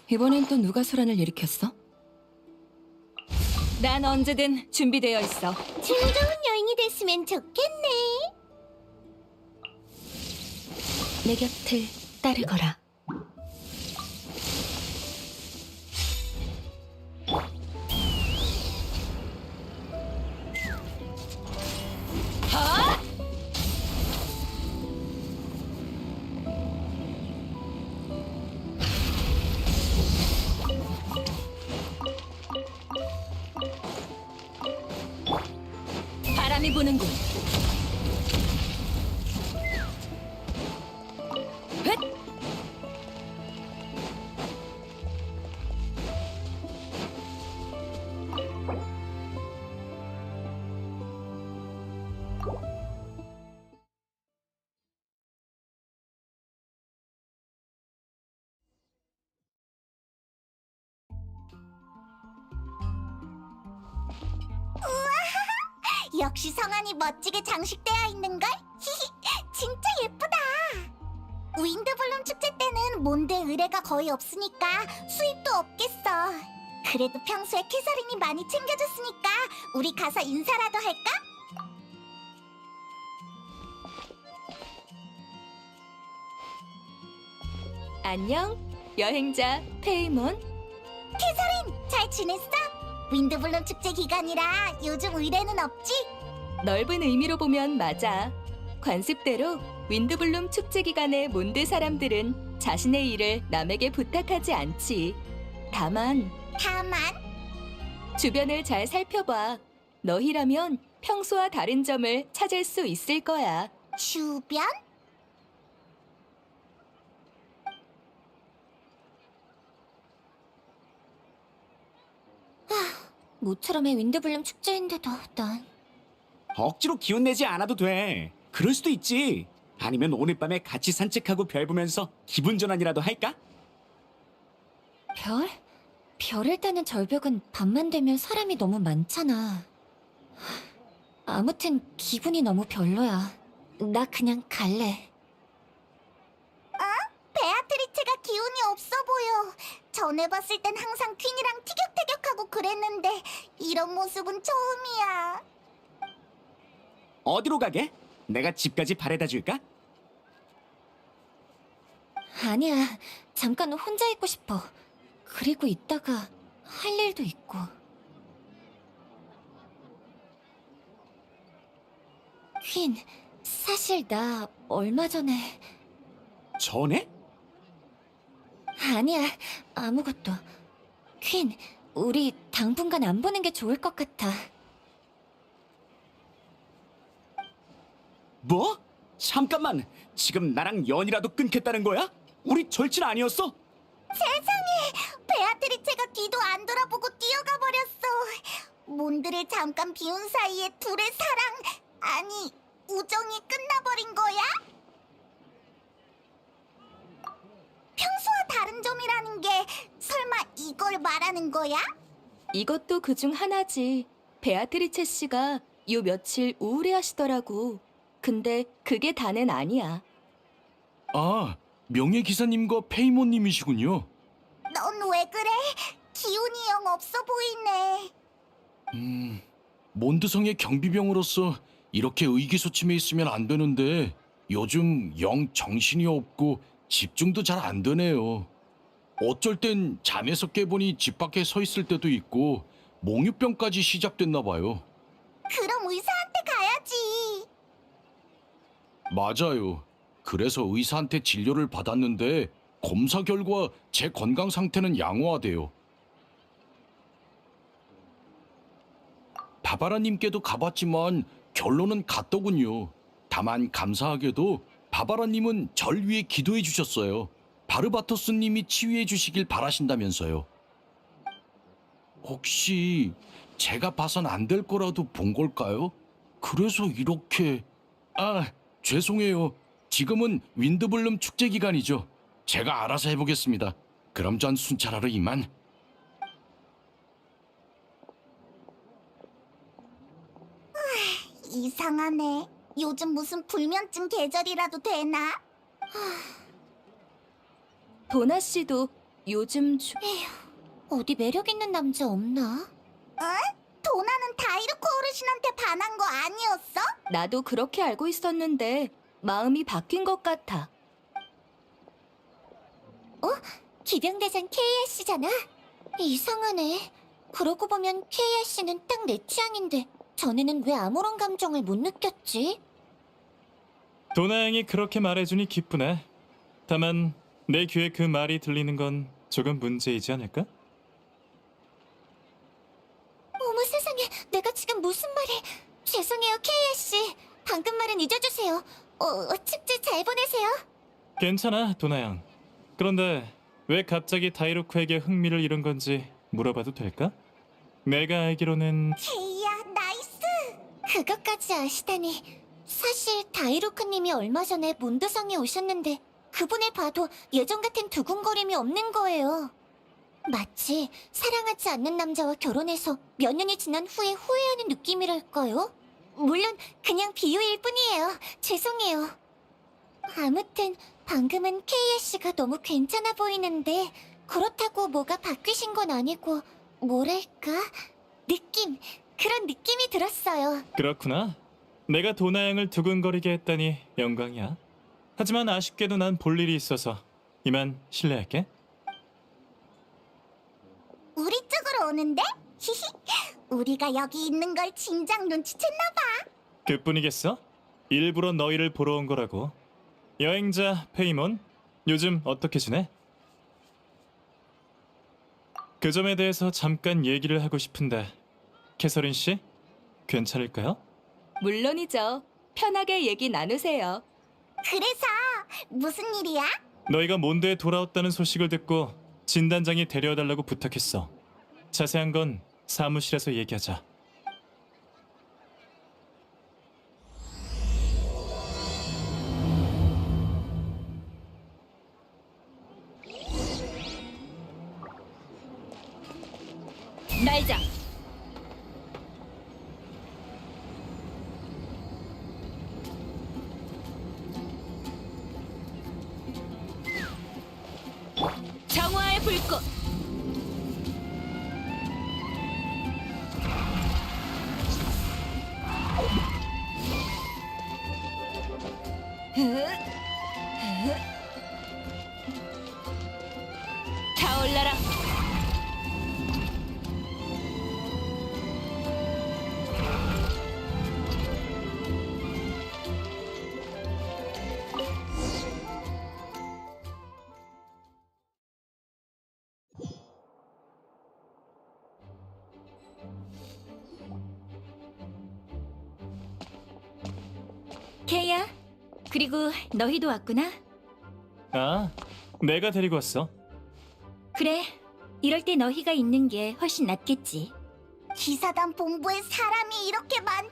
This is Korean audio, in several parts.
이번엔 또 누가 소란을 일으켰어? 난 언제든 준비되어 있어. 즐거운 여행이 됐으면 좋겠네. 내 곁을 따르거라. 바람이 부는군. 헷! 역시 성안이 멋지게 장식되어 있는걸? 진짜 예쁘다. 윈드블룸 축제 때는 몬드에 의뢰가 거의 없으니까 수입도 없겠어. 그래도 평소에 캐서린이 많이 챙겨줬으니까 우리 가서 인사라도 할까? 안녕, 여행자 페이몬. 캐서린, 잘 지냈어? 윈드블룸 축제 기간이라 요즘 의뢰는 없지? 넓은 의미로 보면 맞아. 관습대로 윈드블룸 축제 기간에 몬드 사람들은 자신의 일을 남에게 부탁하지 않지. 다만 주변을 잘 살펴봐. 너희라면 평소와 다른 점을 찾을 수 있을 거야. 주변? 모처럼의 윈드블룸 축제인데도 난 억지로 기운 내지 않아도 돼. 그럴 수도 있지. 아니면 오늘 밤에 같이 산책하고 별 보면서 기분 전환이라도 할까? 별? 별을 따는 절벽은 밤만 되면 사람이 너무 많잖아. 아무튼 기분이 너무 별로야. 나 그냥 갈래. 베아트리체가 기운이 없어 보여. 전에 봤을 땐 항상 퀸이랑 티격태격하고 그랬는데 이런 모습은 처음이야. 어디로 가게? 내가 집까지 바래다 줄까? 아니야. 잠깐 혼자 있고 싶어. 그리고 이따가 할 일도 있고. 퀸, 사실 나 얼마 전에... 전에? 아니야, 아무것도. 퀸, 우리 당분간 안 보는 게 좋을 것 같아. 뭐? 잠깐만. 지금 나랑 연이라도 끊겠다는 거야? 우리 절친 아니었어? 세상에! 베아트리체가 뒤도 안 돌아보고 뛰어가 버렸어. 몬드를 잠깐 비운 사이에 둘의 사랑, 아니, 우정이 끝나버린 거야? 평소와 다른 점이라는 게 설마 이걸 말하는 거야? 이것도 그중 하나지. 베아트리체 씨가 요 며칠 우울해하시더라고. 근데 그게 다는 아니야. 아, 명예기사님과 페이모님이시군요. 넌 왜 그래? 기운이 영 없어 보이네. 몬드성의 경비병으로서 이렇게 의기소침해 있으면 안 되는데 요즘 영 정신이 없고 집중도 잘 안 되네요. 어쩔 땐 잠에서 깨보니 집 밖에 서 있을 때도 있고 몽유병까지 시작됐나 봐요. 그럼 의사한테 가야지. 맞아요. 그래서 의사한테 진료를 받았는데 검사 결과 제 건강 상태는 양호하대요. 바바라님께도 가봤지만 결론은 같더군요. 다만 감사하게도 바바라님은 절 위해 기도해 주셨어요. 바르바토스님이 치유해 주시길 바라신다면서요. 혹시 제가 봐선 안 될 거라도 본 걸까요? 그래서 이렇게... 아, 죄송해요. 지금은 윈드블룸 축제 기간이죠. 제가 알아서 해보겠습니다. 그럼 전 순찰하러 이만. 이상하네. 요즘 무슨 불면증 계절이라도 되나? 도나 씨도 요즘 어디 매력 있는 남자 없나? 도나는 다이루코 어르신한테 반한 거 아니었어? 나도 그렇게 알고 있었는데 마음이 바뀐 것 같아. 기병대장 KS잖아? 이상하네. 그러고 보면 KS는 딱 내 취향인데 전에는 왜 아무런 감정을 못 느꼈지? 도나 양이 그렇게 말해주니 기쁘네. 다만 내 귀에 그 말이 들리는 건 조금 문제이지 않을까? 어머 세상에, 내가 지금 무슨 말을... 죄송해요, KS. 방금 말은 잊어주세요. 축제 잘 보내세요. 괜찮아, 도나 양. 그런데 왜 갑자기 다이루코에게 흥미를 잃은 건지 물어봐도 될까? 내가 알기로는 케이야, 나이스! 그것까지 아시다니. 사실 다이루크님이 얼마 전에 몬드성에 오셨는데 그분을 봐도 예전 같은 두근거림이 없는 거예요. 마치 사랑하지 않는 남자와 결혼해서 몇 년이 지난 후에 후회하는 느낌이랄까요? 물론 그냥 비유일 뿐이에요. 죄송해요. 아무튼 방금은 KS가 너무 괜찮아 보이는데 그렇다고 뭐가 바뀌신 건 아니고 뭐랄까? 그런 느낌이 들었어요. 그렇구나. 내가 도나 양을 두근거리게 했다니 영광이야. 하지만 아쉽게도 난 볼 일이 있어서 이만 실례할게. 우리 쪽으로 오는데? 히히, 우리가 여기 있는 걸 진작 눈치챘나 봐. 그뿐이겠어? 일부러 너희를 보러 온 거라고. 여행자 페이몬, 요즘 어떻게 지내? 그 점에 대해서 잠깐 얘기를 하고 싶은데 캐서린 씨, 괜찮을까요? 물론이죠. 편하게 얘기 나누세요. 그래서 무슨 일이야? 너희가 몬드에 돌아왔다는 소식을 듣고 진단장이 데려와달라고 부탁했어. 자세한 건 사무실에서 얘기하자. 날자. 정화의 불꽃. 타올라라. 케이야, 그리고 너희도 왔구나. 아, 내가 데리고 왔어. 그래, 이럴 때 너희가 있는 게 훨씬 낫겠지. 기사단 본부에 사람이 이렇게 많다니.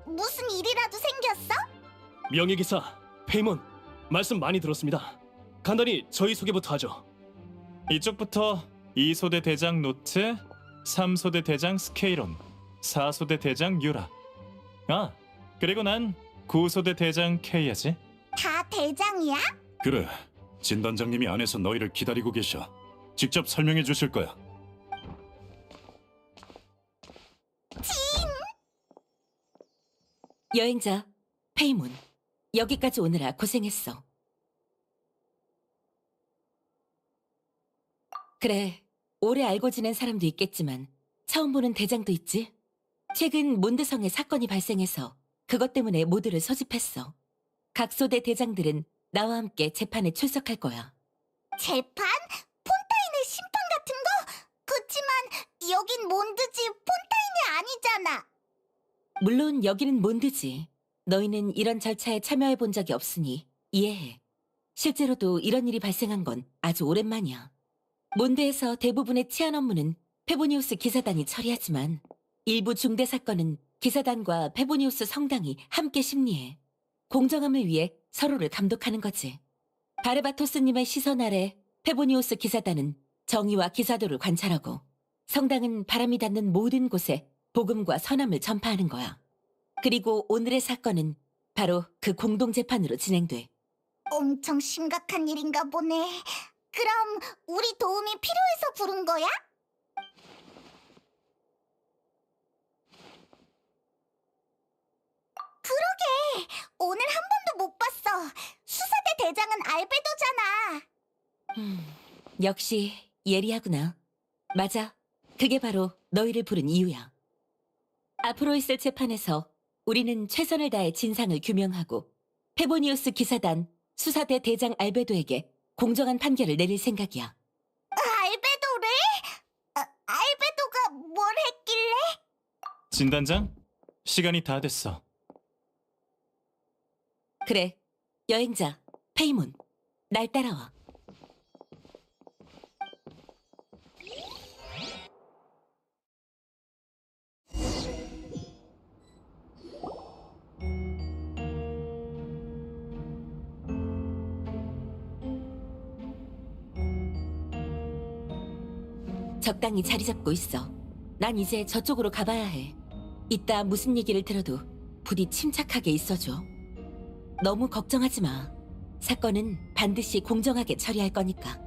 무슨 일이라도 생겼어? 명예기사 페이몬, 말씀 많이 들었습니다. 간단히 저희 소개부터 하죠. 이쪽부터 2소대 대장 노트, 3소대 대장 스케이론, 4소대 대장 유라. 아, 그리고 난 9소대 대장 케이야지. 다 대장이야? 그래, 진단장님이 안에서 너희를 기다리고 계셔. 직접 설명해 주실 거야. 여행자 페이몬, 여기까지 오느라 고생했어. 그래, 오래 알고 지낸 사람도 있겠지만 처음 보는 대장도 있지. 최근 몬드성에 사건이 발생해서 그것 때문에 모두를 소집했어. 각 소대 대장들은 나와 함께 재판에 출석할 거야. 재판? 폰타인의 심판 같은 거? 그치만 여긴 몬드지 폰타인이 아니잖아. 물론 여기는 몬드지. 너희는 이런 절차에 참여해 본 적이 없으니 이해해. 실제로도 이런 일이 발생한 건 아주 오랜만이야. 몬드에서 대부분의 치안 업무는 페보니우스 기사단이 처리하지만 일부 중대 사건은 기사단과 페보니우스 성당이 함께 심리해. 공정함을 위해 서로를 감독하는 거지. 바르바토스님의 시선 아래 페보니우스 기사단은 정의와 기사도를 관찰하고 성당은 바람이 닿는 모든 곳에 복음과 선함을 전파하는 거야. 그리고 오늘의 사건은 바로 그 공동재판으로 진행돼. 엄청 심각한 일인가 보네. 그럼 우리 도움이 필요해서 부른 거야? 그러게, 오늘 한 번도 못 봤어. 수사대 대장은 알베도잖아. 역시 예리하구나. 맞아. 그게 바로 너희를 부른 이유야. 앞으로 있을 재판에서 우리는 최선을 다해 진상을 규명하고 페보니우스 기사단 수사대 대장 알베도에게 공정한 판결을 내릴 생각이야. 알베도를? 알베도가 뭘 했길래? 진단장, 시간이 다 됐어. 그래, 여행자 페이몬, 날 따라와. 적당히 자리 잡고 있어. 난 이제 저쪽으로 가봐야 해. 이따 무슨 얘기를 들어도 부디 침착하게 있어줘. 너무 걱정하지 마. 사건은 반드시 공정하게 처리할 거니까.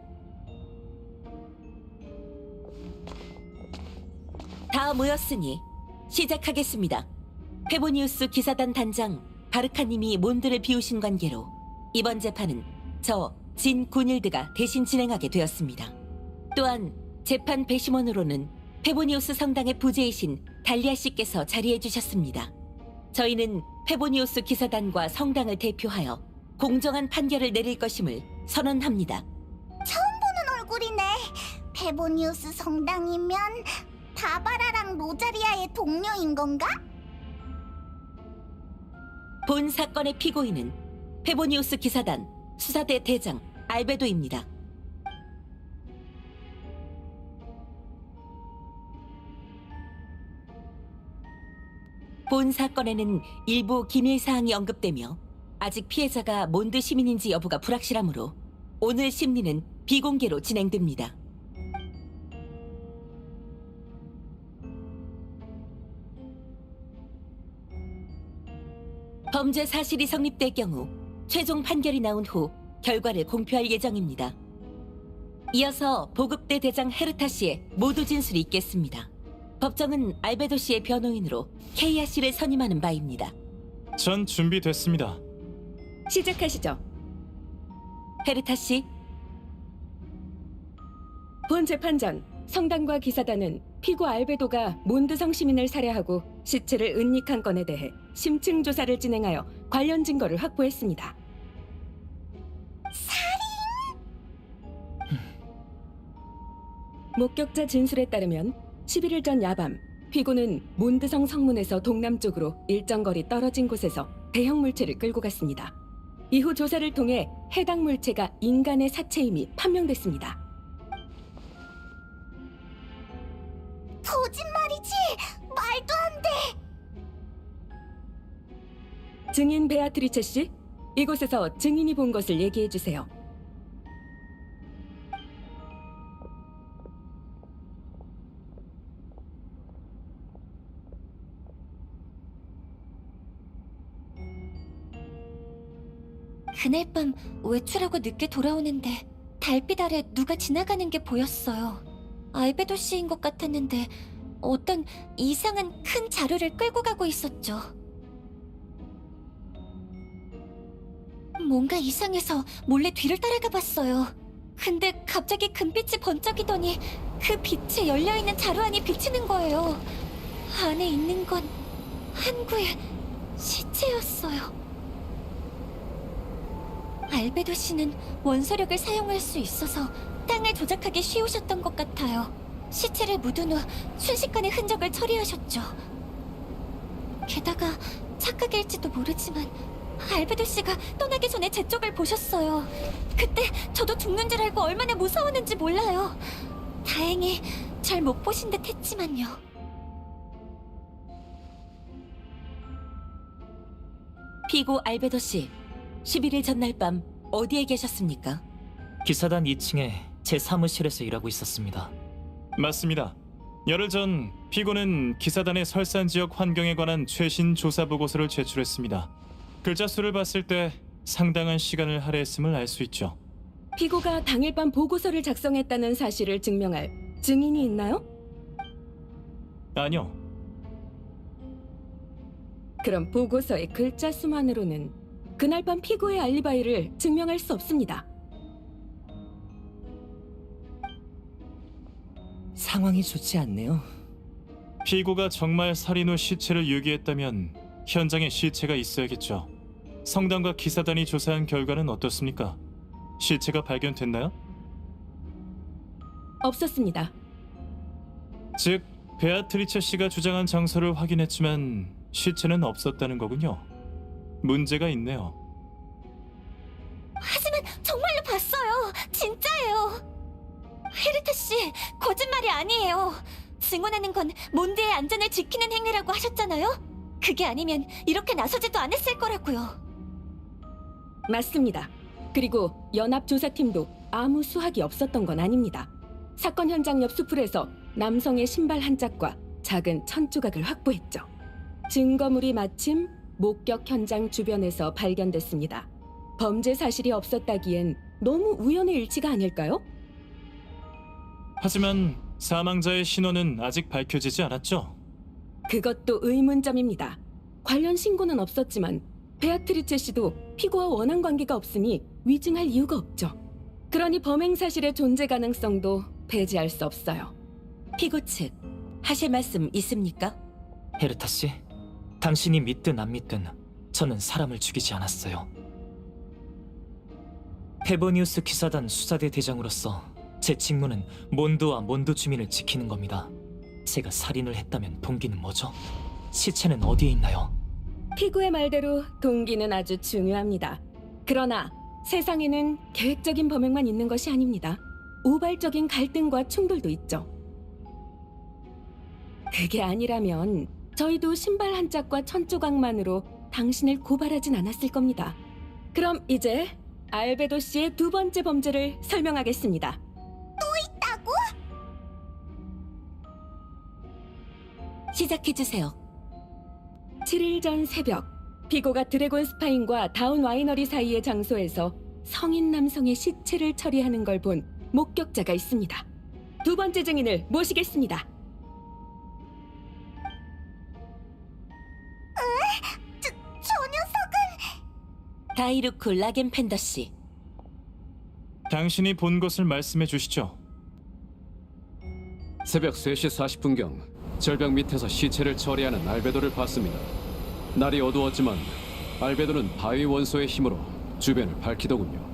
다 모였으니 시작하겠습니다. 페보니우스 기사단 단장 바르카님이 몬드를 비우신 관계로 이번 재판은 저 진 군일드가 대신 진행하게 되었습니다. 또한 재판 배심원으로는 페보니우스 성당의 부제이신 달리아 씨께서 자리해 주셨습니다. 저희는 페보니우스 기사단과 성당을 대표하여 공정한 판결을 내릴 것임을 선언합니다. 얼굴이네. 페보니우스 성당이면 바바라랑 로자리아의 동료인 건가? 본 사건의 피고인은 페보니우스 기사단 수사대 대장 알베도입니다. 본 사건에는 일부 기밀 사항이 언급되며 아직 피해자가 몬드 시민인지 여부가 불확실하므로 오늘 심리는 비공개로 진행됩니다. 범죄 사실이 성립될 경우 최종 판결이 나온 후 결과를 공표할 예정입니다. 이어서 보급대 대장 헤르타 씨의 모두 진술이 있겠습니다. 법정은 알베도 씨의 변호인으로 케이아 씨를 선임하는 바입니다. 전 준비됐습니다. 시작하시죠. 헤르타 씨, 본 재판 전 성당과 기사단은 피고 알베도가 몬드성 시민을 살해하고 시체를 은닉한 건에 대해 심층 조사를 진행하여 관련 증거를 확보했습니다. 목격자 진술에 따르면 11일 전 야밤 피고는 몬드성 성문에서 동남쪽으로 일정 거리 떨어진 곳에서 대형 물체를 끌고 갔습니다. 이후 조사를 통해 해당 물체가 인간의 사체임이 판명됐습니다. 거짓말이지? 말도 안 돼. 증인 베아트리체 씨, 이곳에서 증인이 본 것을 얘기해 주세요. 그날 밤 외출하고 늦게 돌아오는데 달빛 아래 누가 지나가는 게 보였어요. 알베도 씨인 것 같았는데 어떤 이상한 큰 자루를 끌고 가고 있었죠. 뭔가 이상해서 몰래 뒤를 따라가 봤어요. 근데 갑자기 금빛이 번쩍이더니 그 빛에 열려있는 자루 안이 비치는 거예요. 안에 있는 건 한구의 시체였어요. 알베도 씨는 원소력을 사용할 수 있어서 땅을 조작하기 쉬우셨던 것 같아요. 시체를 묻은 후 순식간에 흔적을 처리하셨죠. 게다가 착각일지도 모르지만 알베도 씨가 떠나기 전에 제 쪽을 보셨어요. 그때 저도 죽는 줄 알고 얼마나 무서웠는지 몰라요. 다행히 절 못 보신 듯 했지만요. 피고 알베도 씨, 11일 전날 밤 어디에 계셨습니까? 기사단 2층에 제 사무실에서 일하고 있었습니다. 맞습니다. 열흘 전 피고는 기사단의 설산 지역 환경에 관한 최신 조사 보고서를 제출했습니다. 글자 수를 봤을 때 상당한 시간을 할애했음을 알 수 있죠. 피고가 당일 밤 보고서를 작성했다는 사실을 증명할 증인이 있나요? 아니요. 그럼 보고서의 글자 수만으로는 그날 밤 피고의 알리바이를 증명할 수 없습니다. 상황이 좋지 않네요. 피고가 정말 살인 후 시체를 유기했다면 현장에 시체가 있어야겠죠. 성당과 기사단이 조사한 결과는 어떻습니까? 시체가 발견됐나요? 없었습니다. 즉, 베아트리체 씨가 주장한 장소를 확인했지만 시체는 없었다는 거군요. 문제가 있네요. 하지만 정말로 봤어요. 진짜예요. 헤르타 씨, 거짓말이 아니에요. 증언하는 건 몬드의 안전을 지키는 행위라고 하셨잖아요. 그게 아니면 이렇게 나서지도 않았을 거라고요. 맞습니다. 그리고 연합조사팀도 아무 수확이 없었던 건 아닙니다. 사건 현장 옆 수풀에서 남성의 신발 한 짝과 작은 천 조각을 확보했죠. 증거물이 마침 목격 현장 주변에서 발견됐습니다. 범죄 사실이 없었다기엔 너무 우연의 일치가 아닐까요? 하지만 사망자의 신원은 아직 밝혀지지 않았죠? 그것도 의문점입니다. 관련 신고는 없었지만 베아트리체 씨도 피고와 원한 관계가 없으니 위증할 이유가 없죠. 그러니 범행 사실의 존재 가능성도 배제할 수 없어요. 피고 측, 하실 말씀 있습니까? 헤르타 씨, 당신이 믿든 안 믿든 저는 사람을 죽이지 않았어요. 페보니우스 기사단 수사대 대장으로서 제 직무는 몬드와 몬드 주민을 지키는 겁니다. 제가 살인을 했다면 동기는 뭐죠? 시체는 어디에 있나요? 피고의 말대로 동기는 아주 중요합니다. 그러나 세상에는 계획적인 범행만 있는 것이 아닙니다. 우발적인 갈등과 충돌도 있죠. 그게 아니라면 저희도 신발 한 짝과 천 조각만으로 당신을 고발하진 않았을 겁니다. 그럼 이제 알베도 씨의 두 번째 범죄를 설명하겠습니다. 있다고? 시작해주세요. 7일 전 새벽, 피고가 드래곤 스파인과 다운 와이너리 사이의 장소에서 성인 남성의 시체를 처리하는 걸 본 목격자가 있습니다. 두 번째 증인을 모시겠습니다. 저 녀석은... 다이루크 라겐펜더 씨, 당신이 본 것을 말씀해 주시죠. 새벽 3시 40분경 절벽 밑에서 시체를 처리하는 알베도를 봤습니다. 날이 어두웠지만 알베도는 바위 원소의 힘으로 주변을 밝히더군요.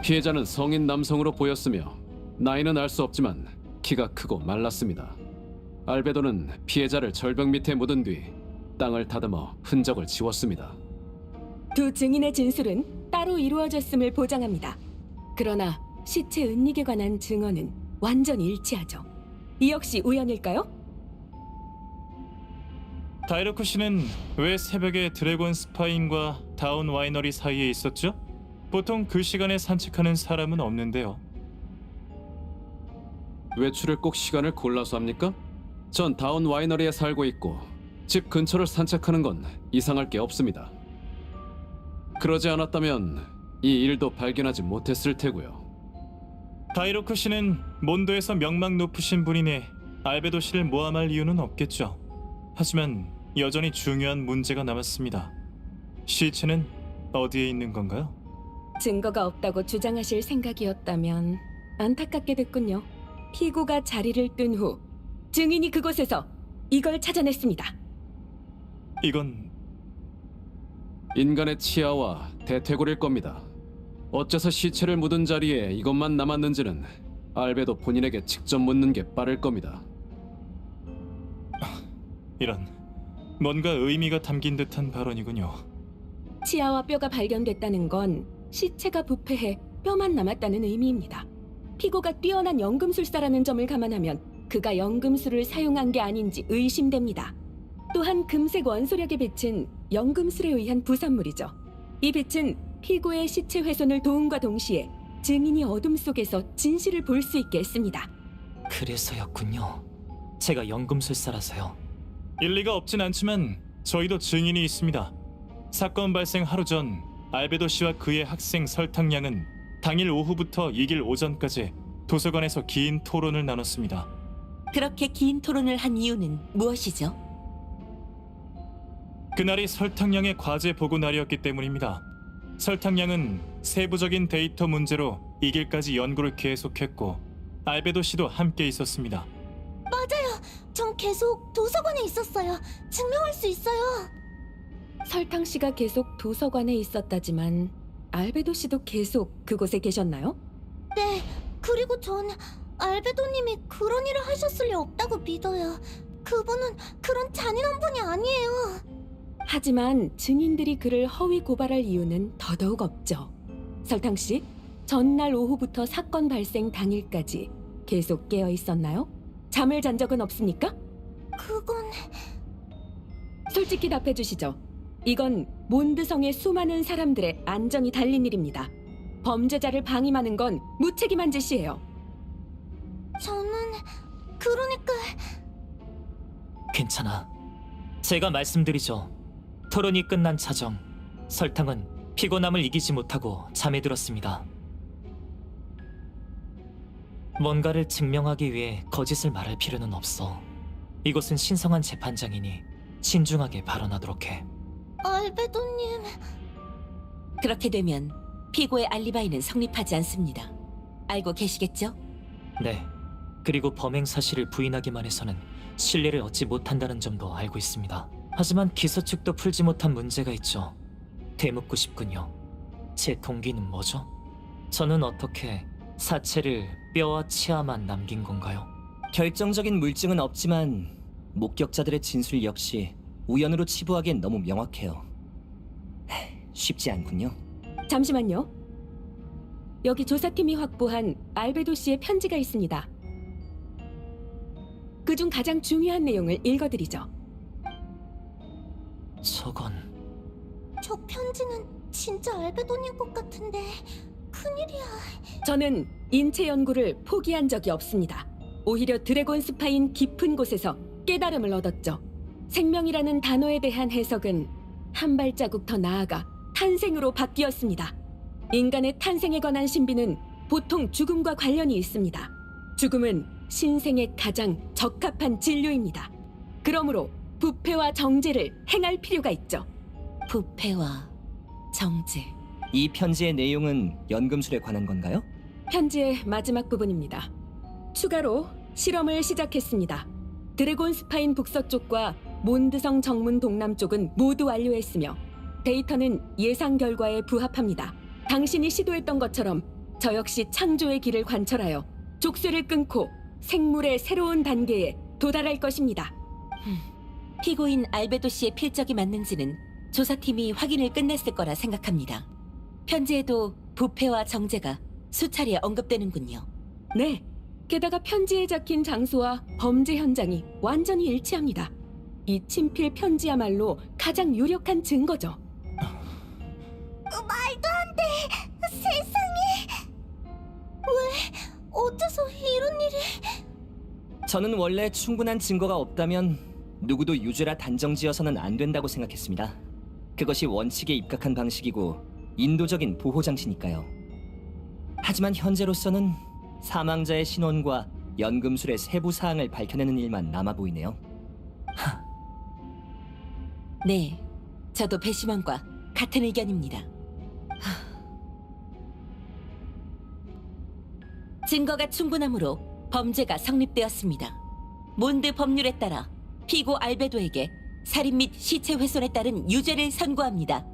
피해자는 성인 남성으로 보였으며 나이는 알 수 없지만 키가 크고 말랐습니다. 알베도는 피해자를 절벽 밑에 묻은 뒤 땅을 다듬어 흔적을 지웠습니다. 두 증인의 진술은 따로 이루어졌음을 보장합니다. 그러나 시체 은닉에 관한 증언은 완전히 일치하죠. 이 역시 우연일까요? 다이로크 씨는 왜 새벽에 드래곤 스파인과 다운 와이너리 사이에 있었죠? 보통 그 시간에 산책하는 사람은 없는데요. 외출을 꼭 시간을 골라서 합니까? 전 다운 와이너리에 살고 있고 집 근처를 산책하는 건 이상할 게 없습니다. 그러지 않았다면 이 일도 발견하지 못했을 테고요. 다이로크 씨는 몬도에서 명망 높으신 분이니 알베도 씨를 모함할 이유는 없겠죠. 하지만 여전히 중요한 문제가 남았습니다. 시체는 어디에 있는 건가요? 증거가 없다고 주장하실 생각이었다면 안타깝게 됐군요. 피고가 자리를 뜬 후 증인이 그곳에서 이걸 찾아냈습니다. 이건 인간의 치아와 대퇴골일 겁니다. 어째서 시체를 묻은 자리에 이것만 남았는지는 알베도 본인에게 직접 묻는 게 빠를 겁니다. 이런 뭔가 의미가 담긴 듯한 발언이군요. 치아와 뼈가 발견됐다는 건 시체가 부패해 뼈만 남았다는 의미입니다. 피고가 뛰어난 연금술사라는 점을 감안하면 그가 연금술을 사용한 게 아닌지 의심됩니다. 또한 금색 원소력의 빛은 연금술에 의한 부산물이죠. 이 빛은 피고의 시체 훼손을 도움과 동시에 증인이 어둠 속에서 진실을 볼 수 있게 했습니다. 그래서였군요. 제가 연금술사라서요. 일리가 없진 않지만 저희도 증인이 있습니다. 사건 발생 하루 전 알베도 씨와 그의 학생 설탕 양은 당일 오후부터 이길 오전까지 도서관에서 긴 토론을 나눴습니다. 그렇게 긴 토론을 한 이유는 무엇이죠? 그날이 설탕 양의 과제 보고 날이었기 때문입니다. 설탕 양은 세부적인 데이터 문제로 이 길까지 연구를 계속했고 알베도 씨도 함께 있었습니다. 맞아요. 전 계속 도서관에 있었어요. 증명할 수 있어요. 설탕 씨가 계속 도서관에 있었다지만 알베도 씨도 계속 그곳에 계셨나요? 네, 그리고 전 알베도님이 그런 일을 하셨을 리 없다고 믿어요. 그분은 그런 잔인한 분이 아니에요. 하지만 증인들이 그를 허위 고발할 이유는 더더욱 없죠. 설탕 씨, 전날 오후부터 사건 발생 당일까지 계속 깨어 있었나요? 잠을 잔 적은 없습니까? 그건... 솔직히 답해 주시죠. 이건 몬드성의 수많은 사람들의 안전이 달린 일입니다. 범죄자를 방임하는 건 무책임한 짓이에요. 저는... 그러니까... 괜찮아. 제가 말씀드리죠. 토론이 끝난 차정 설탕은 피곤함을 이기지 못하고 잠에 들었습니다. 뭔가를 증명하기 위해 거짓을 말할 필요는 없어. 이곳은 신성한 재판장이니 신중하게 발언하도록 해. 알베도님... 그렇게 되면 피고의 알리바이는 성립하지 않습니다. 알고 계시겠죠? 네. 그리고 범행 사실을 부인하기만 해서는 신뢰를 얻지 못한다는 점도 알고 있습니다. 하지만 기소 측도 풀지 못한 문제가 있죠. 되묻고 싶군요. 제 동기는 뭐죠? 저는 어떻게 사체를 뼈와 치아만 남긴 건가요? 결정적인 물증은 없지만 목격자들의 진술 역시 우연으로 치부하기엔 너무 명확해요. 쉽지 않군요. 잠시만요. 여기 조사팀이 확보한 알베도 씨의 편지가 있습니다. 그중 가장 중요한 내용을 읽어드리죠. 저건... 저 편지는 진짜 알베도님 것 같은데... 큰일이야. 저는 인체 연구를 포기한 적이 없습니다. 오히려 드래곤 스파인 깊은 곳에서 깨달음을 얻었죠. 생명이라는 단어에 대한 해석은 한 발자국 더 나아가 탄생으로 바뀌었습니다. 인간의 탄생에 관한 신비는 보통 죽음과 관련이 있습니다. 죽음은 신생에 가장 적합한 진료입니다. 그러므로 부패와 정제를 행할 필요가 있죠. 부패와 정제. 이 편지의 내용은 연금술에 관한 건가요? 편지의 마지막 부분입니다. 추가로 실험을 시작했습니다. 드래곤 스파인 북서쪽과 몬드성 정문 동남쪽은 모두 완료했으며 데이터는 예상 결과에 부합합니다. 당신이 시도했던 것처럼 저 역시 창조의 길을 관철하여 족쇄를 끊고 생물의 새로운 단계에 도달할 것입니다. 피고인 알베도 씨의 필적이 맞는지는 조사팀이 확인을 끝냈을 거라 생각합니다. 편지에도 부패와 정제가 수차례 언급되는군요. 네, 게다가 편지에 적힌 장소와 범죄 현장이 완전히 일치합니다. 이 친필 편지야말로 가장 유력한 증거죠. 말도 안 돼! 세상에! 왜? 어째서 이런 일이... 저는 원래 충분한 증거가 없다면 누구도 유죄라 단정지어서는 안 된다고 생각했습니다. 그것이 원칙에 입각한 방식이고 인도적인 보호 장치니까요. 하지만 현재로서는 사망자의 신원과 연금술의 세부 사항을 밝혀내는 일만 남아 보이네요. 네, 저도 배심원과 같은 의견입니다. 증거가 충분하므로 범죄가 성립되었습니다. 몬드 법률에 따라 피고 알베도에게 살인 및 시체 훼손에 따른 유죄를 선고합니다.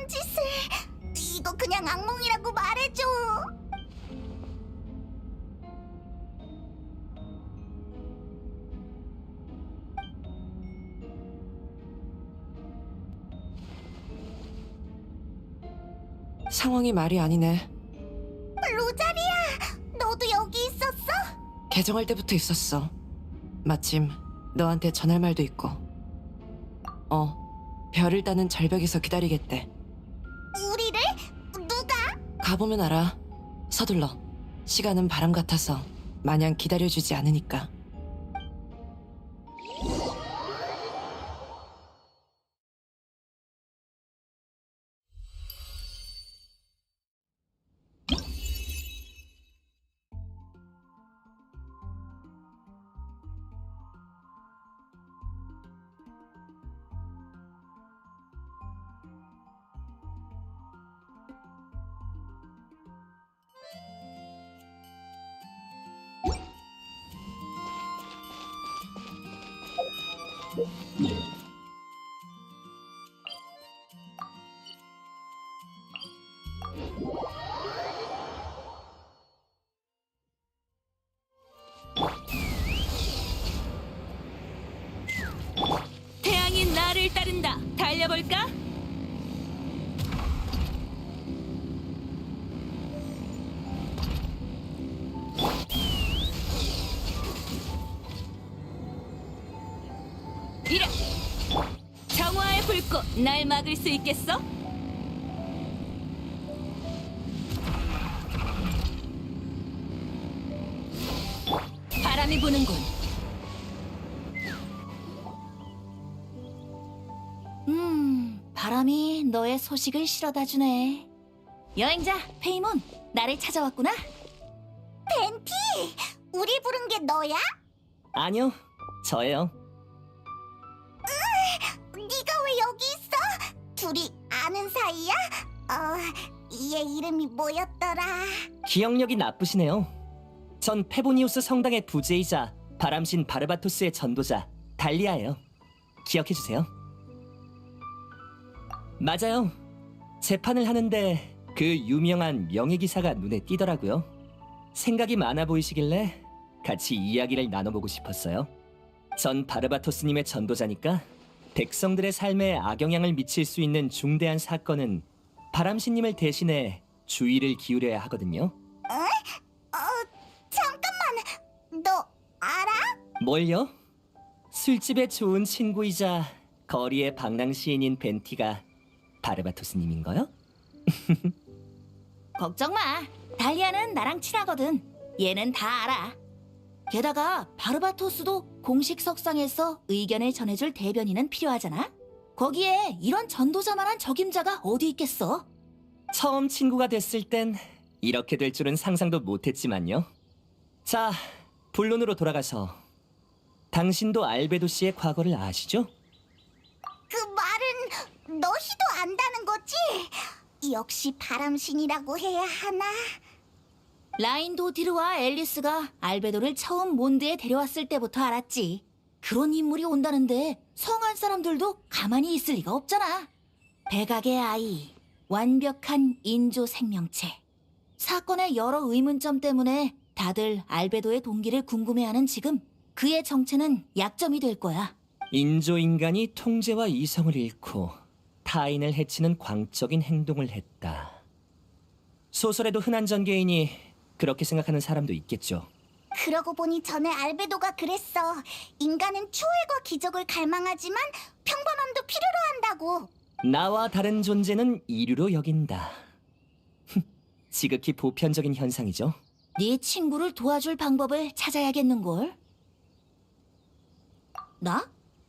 이런 짓을... 이거 그냥 악몽이라고 말해줘. 상황이 말이 아니네. 로자리야, 너도 여기 있었어? 개정할 때부터 있었어. 마침 너한테 전할 말도 있고. 별을 따는 절벽에서 기다리겠대. 우리를? 누가? 가보면 알아. 서둘러. 시간은 바람 같아서 마냥 기다려주지 않으니까. 태양이 나를 따른다. 달려볼까? 이래! 정화의 불꽃, 날 막을 수 있겠어? 바람이 부는군. 바람이 너의 소식을 실어다 주네. 여행자 페이몬, 나를 찾아왔구나. 벤티, 우리 부른 게 너야? 아니요, 저예요. 네가 왜 여기 있어? 둘이 아는 사이야? 얘 이름이 뭐였더라? 기억력이 나쁘시네요. 전 페보니우스 성당의 부제이자 바람신 바르바토스의 전도자 달리아예요. 기억해주세요. 맞아요. 재판을 하는데 그 유명한 명예기사가 눈에 띄더라고요. 생각이 많아 보이시길래 같이 이야기를 나눠보고 싶었어요. 전 바르바토스님의 전도자니까 백성들의 삶에 악영향을 미칠 수 있는 중대한 사건은 바람신님을 대신해 주의를 기울여야 하거든요. 잠깐만, 너 알아? 뭘요? 술집의 좋은 친구이자 거리의 방랑 시인인 벤티가 바르바토스님인가요? 걱정 마. 달리아는 나랑 친하거든. 얘는 다 알아. 게다가 바르바토스도 공식 석상에서 의견을 전해줄 대변인은 필요하잖아. 거기에 이런 전도자만한 적임자가 어디 있겠어? 처음 친구가 됐을 땐 이렇게 될 줄은 상상도 못했지만요. 자, 본론으로 돌아가서 당신도 알베도 씨의 과거를 아시죠? 그 말은 너희도 안다는 거지? 역시 바람신이라고 해야 하나? 라인도디르와 앨리스가 알베도를 처음 몬드에 데려왔을 때부터 알았지. 그런 인물이 온다는데 성한 사람들도 가만히 있을 리가 없잖아. 백악의 아이, 완벽한 인조 생명체. 사건의 여러 의문점 때문에 다들 알베도의 동기를 궁금해하는 지금 그의 정체는 약점이 될 거야. 인조인간이 통제와 이성을 잃고 타인을 해치는 광적인 행동을 했다. 소설에도 흔한 전개이니 그렇게 생각하는 사람도 있겠죠. 그러고 보니 전에 알베도가 그랬어. 인간은 초월과 기적을 갈망하지만 평범함도 필요로 한다고. 나와 다른 존재는 이류로 여긴다. 지극히 보편적인 현상이죠. 네 친구를 도와줄 방법을 찾아야겠는걸.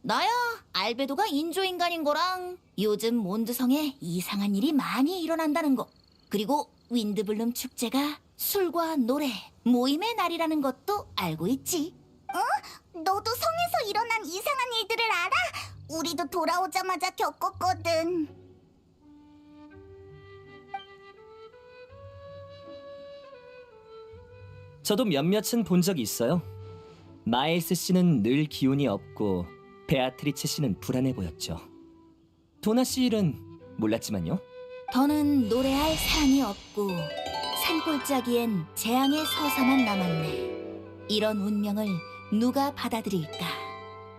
나야 알베도가 인조인간인 거랑 요즘 몬드성에 이상한 일이 많이 일어난다는 거, 그리고 윈드블룸 축제가 술과 노래, 모임의 날이라는 것도 알고 있지. 너도 성에서 일어난 이상한 일들을 알아? 우리도 돌아오자마자 겪었거든. 저도 몇몇은 본 적이 있어요. 마일스 씨는 늘 기운이 없고 베아트리체 씨는 불안해 보였죠. 도나 씨 일은 몰랐지만요. 더는 노래할 사랑이 없고 산골짜기엔 재앙의 서사만 남았네. 이런 운명을 누가 받아들일까?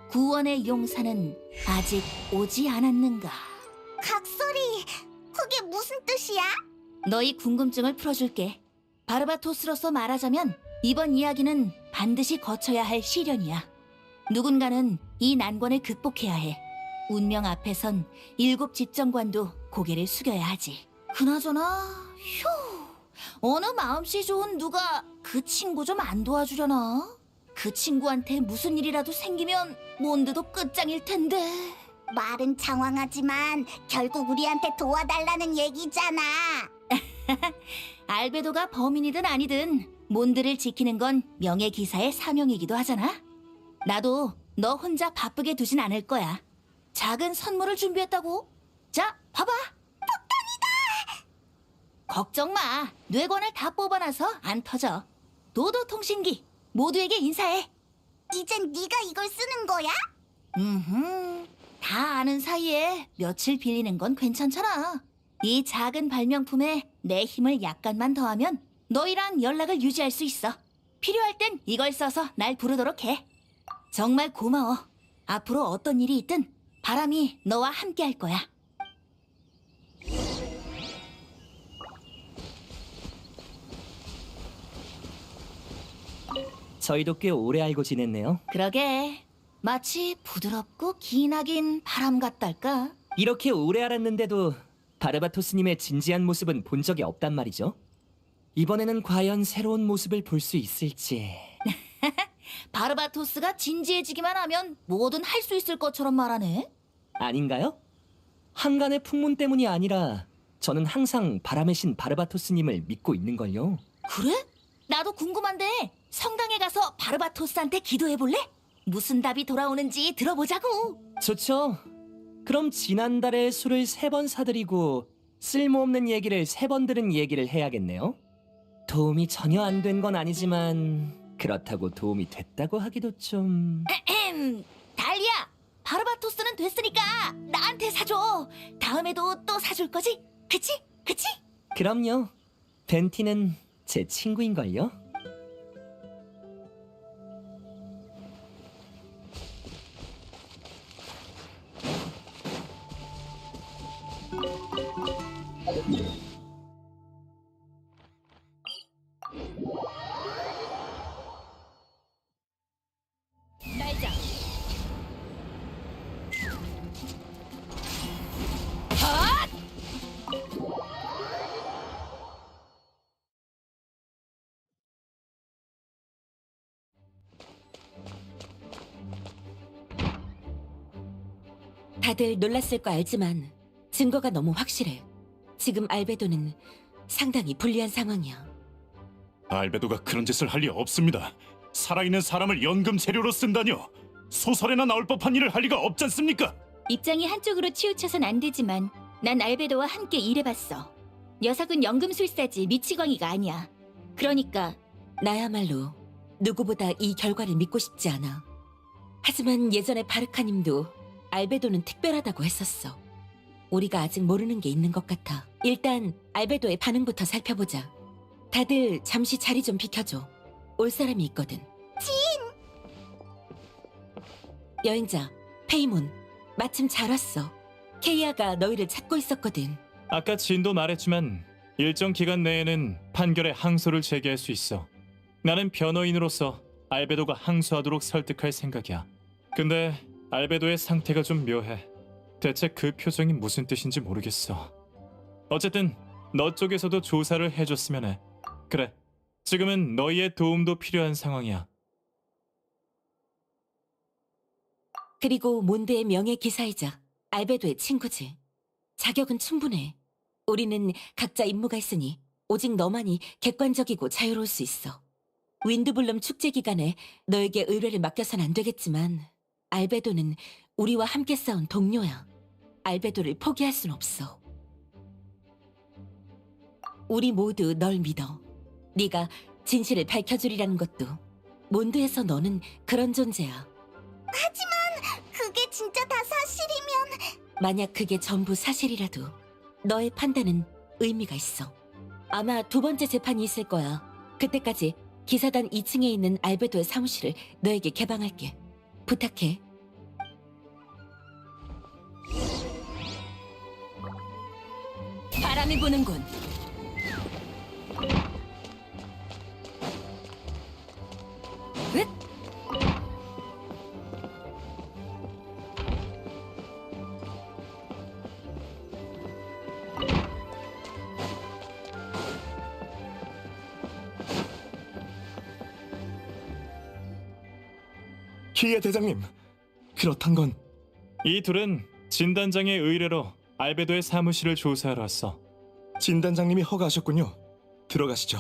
구원의 용사는 아직 오지 않았는가? 각소리, 그게 무슨 뜻이야? 너희 궁금증을 풀어줄게. 바르바토스로서 말하자면 이번 이야기는 반드시 거쳐야 할 시련이야. 누군가는 이 난관을 극복해야 해. 운명 앞에선 7 집정관도 고개를 숙여야 하지. 그나저나, 휴, 어느 마음씨 좋은 누가 그 친구 좀 안 도와주려나? 그 친구한테 무슨 일이라도 생기면 몬드도 끝장일 텐데. 말은 장황하지만 결국 우리한테 도와달라는 얘기잖아. 알베도가 범인이든 아니든 몬드를 지키는 건 명예기사의 사명이기도 하잖아. 나도 너 혼자 바쁘게 두진 않을 거야. 작은 선물을 준비했다고. 자, 봐봐. 폭탄이다! 걱정 마. 뇌관을 다 뽑아놔서 안 터져. 도도통신기, 모두에게 인사해. 이젠 네가 이걸 쓰는 거야? 다 아는 사이에 며칠 빌리는 건 괜찮잖아. 이 작은 발명품에 내 힘을 약간만 더하면 너희랑 연락을 유지할 수 있어. 필요할 땐 이걸 써서 날 부르도록 해. 정말 고마워. 앞으로 어떤 일이 있든 바람이 너와 함께 할 거야. 저희도 꽤 오래 알고 지냈네요. 그러게. 마치 부드럽고 기나긴 바람 같달까? 이렇게 오래 알았는데도 바르바토스님의 진지한 모습은 본 적이 없단 말이죠. 이번에는 과연 새로운 모습을 볼 수 있을지. 바르바토스가 진지해지기만 하면 뭐든 할 수 있을 것처럼 말하네. 아닌가요? 한간의 풍문 때문이 아니라 저는 항상 바람의 신 바르바토스님을 믿고 있는걸요. 그래? 나도 궁금한데 성당에 가서 바르바토스한테 기도해볼래? 무슨 답이 돌아오는지 들어보자고. 좋죠. 그럼 지난달에 술을 3번 사드리고 쓸모없는 얘기를 3번 들은 얘기를 해야겠네요. 도움이 전혀 안 된 건 아니지만 그렇다고 도움이 됐다고 하기도 좀... 달리야! 바르바토스는 됐으니까 나한테 사줘. 다음에도 또 사줄 거지? 그치? 그치? 그럼요. 벤티는 제 친구인걸요. 날자. 다들 놀랐을 거 알지만 증거가 너무 확실해. 지금 알베도는 상당히 불리한 상황이야. 알베도가 그런 짓을 할 리 없습니다. 살아있는 사람을 연금 재료로 쓴다뇨. 소설에나 나올 법한 일을 할 리가 없지 않습니까? 입장이 한쪽으로 치우쳐선 안 되지만 난 알베도와 함께 일해봤어. 녀석은 연금술사지 미치광이가 아니야. 그러니까 나야말로 누구보다 이 결과를 믿고 싶지 않아. 하지만 예전에 바르카님도 알베도는 특별하다고 했었어. 우리가 아직 모르는 게 있는 것 같아. 일단 알베도의 반응부터 살펴보자. 다들 잠시 자리 좀 비켜줘. 올 사람이 있거든. 여행자, 페이몬, 마침 잘 왔어. 케이아가 너희를 찾고 있었거든. 아까 진도 말했지만 일정 기간 내에는 판결에 항소를 제기할 수 있어. 나는 변호인으로서 알베도가 항소하도록 설득할 생각이야. 근데 알베도의 상태가 좀 묘해. 대체 그 표정이 무슨 뜻인지 모르겠어. 어쨌든 너 쪽에서도 조사를 해줬으면 해. 그래, 지금은 너희의 도움도 필요한 상황이야. 그리고 몬드의 명예 기사이자 알베도의 친구지. 자격은 충분해. 우리는 각자 임무가 있으니 오직 너만이 객관적이고 자유로울 수 있어. 윈드블룸 축제 기간에 너에게 의뢰를 맡겨선 안 되겠지만 알베도는 우리와 함께 싸운 동료야. 알베도를 포기할 순 없어. 우리 모두 널 믿어. 네가 진실을 밝혀주리라는 것도. 몬드에서 너는 그런 존재야. 하지만 그게 진짜 다 사실이면... 만약 그게 전부 사실이라도 너의 판단은 의미가 있어. 아마 두 번째 재판이 있을 거야. 그때까지 기사단 2층에 있는 알베도의 사무실을 너에게 개방할게. 부탁해. 바람이 부는군. 으ත්! 키예 대장님, 그렇단 건 이 둘은 진단장의 의뢰로 알베도의 사무실을 조사하러 왔어. 진단장님이 허가하셨군요. 들어가시죠.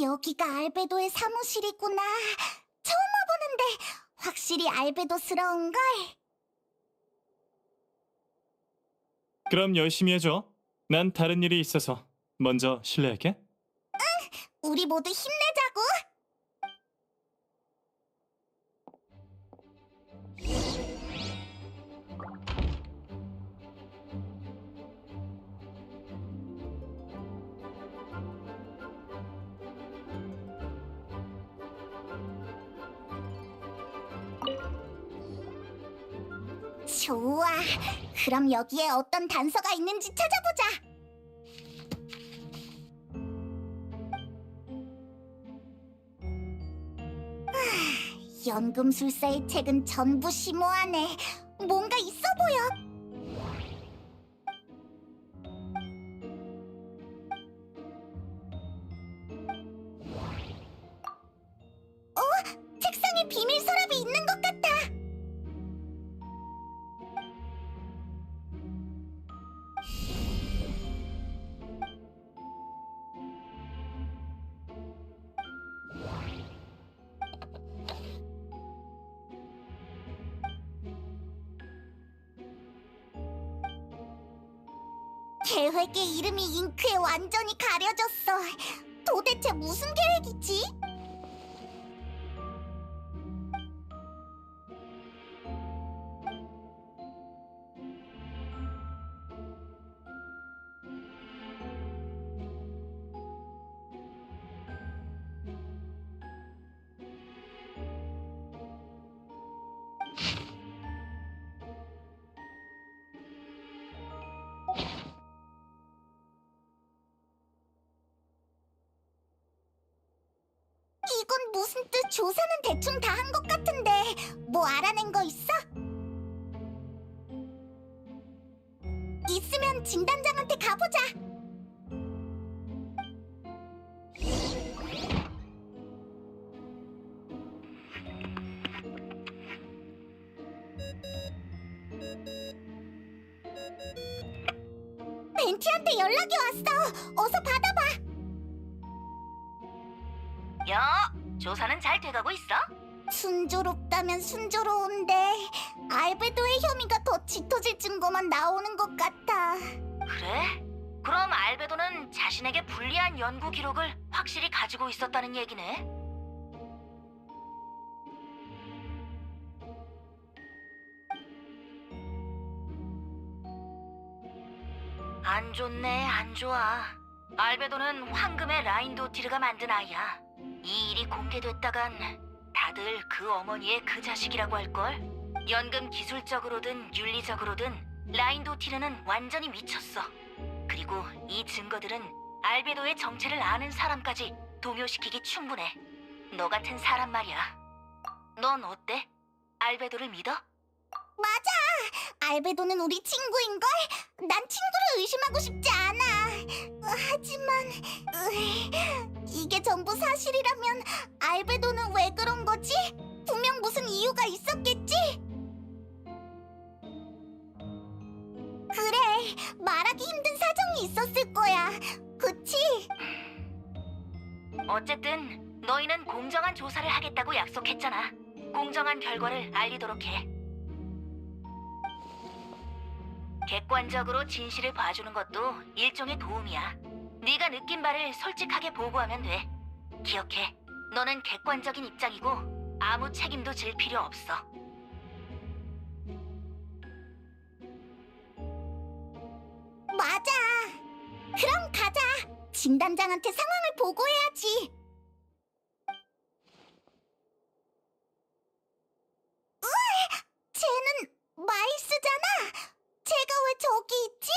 여기가 알베도의 사무실이구나. 처음 와보는데 확실히 알베도스러운걸. 그럼 열심히 해줘. 난 다른 일이 있어서 먼저 실례할게. 우리 모두 힘내자고. 좋아. 그럼 여기에 어떤 단서가 있는지 찾아보자. 연금술사의 책은 전부 심오하네. 뭔가 있어 보여. 책상에 비밀 서랍이 있는 것 같아. 계획의 이름이 잉크에 완전히 가려졌어. 도대체 무슨 계획이지? 이건 무슨 뜻? 조사는 대충 다 한 것 같은데 뭐 알아낸 거 있어? 있으면 진단장한테 가보자. 벤티한테 연락이 왔어. 어서 받아봐. 조사는 잘 돼가고 있어? 순조롭다면 순조로운데 알베도의 혐의가 더 짙어질 증거만 나오는 것 같아. 그래? 그럼 알베도는 자신에게 불리한 연구 기록을 확실히 가지고 있었다는 얘기네? 안 좋네, 안 좋아. 알베도는 황금의 라인도티르가 만든 아이야. 이 일이 공개됐다간 다들 그 어머니의 그 자식이라고 할걸? 연금 기술적으로든 윤리적으로든 라인도티르는 완전히 미쳤어. 그리고 이 증거들은 알베도의 정체를 아는 사람까지 동요시키기 충분해. 너 같은 사람 말이야. 넌 어때? 알베도를 믿어? 맞아! 알베도는 우리 친구인걸? 난 친구를 의심하고 싶지 않아. 하지만 이게 전부 사실이라면 알베도는 왜 그런 거지? 분명 무슨 이유가 있었겠지? 그래, 말하기 힘든 사정이 있었을 거야. 그치? 어쨌든 너희는 공정한 조사를 하겠다고 약속했잖아. 공정한 결과를 알리도록 해. 객관적으로 진실을 봐주는 것도 일종의 도움이야. 네가 느낀 바를 솔직하게 보고하면 돼. 기억해, 너는 객관적인 입장이고 아무 책임도 질 필요 없어. 맞아. 그럼 가자. 진단장한테 상황을 보고해야지. 우와, 쟤는 마일스잖아. 쟤가 왜 저기 있지?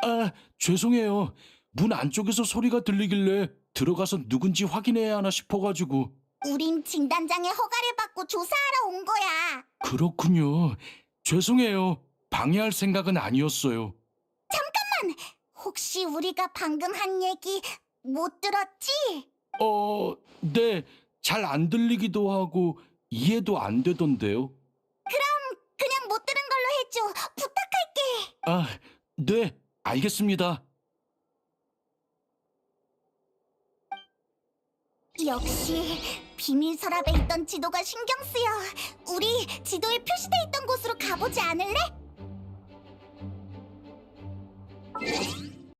아, 죄송해요. 문 안쪽에서 소리가 들리길래 들어가서 누군지 확인해야 하나 싶어가지고. 우린 진단장의 허가를 받고 조사하러 온 거야. 그렇군요. 죄송해요. 방해할 생각은 아니었어요. 잠깐만! 혹시 우리가 방금 한 얘기 못 들었지? 네. 잘 안 들리기도 하고 이해도 안 되던데요. 그냥 못 들은 걸로 해줘. 부탁할게. 아, 네. 알겠습니다. 역시 비밀 서랍에 있던 지도가 신경 쓰여. 우리 지도에 표시돼 있던 곳으로 가보지 않을래?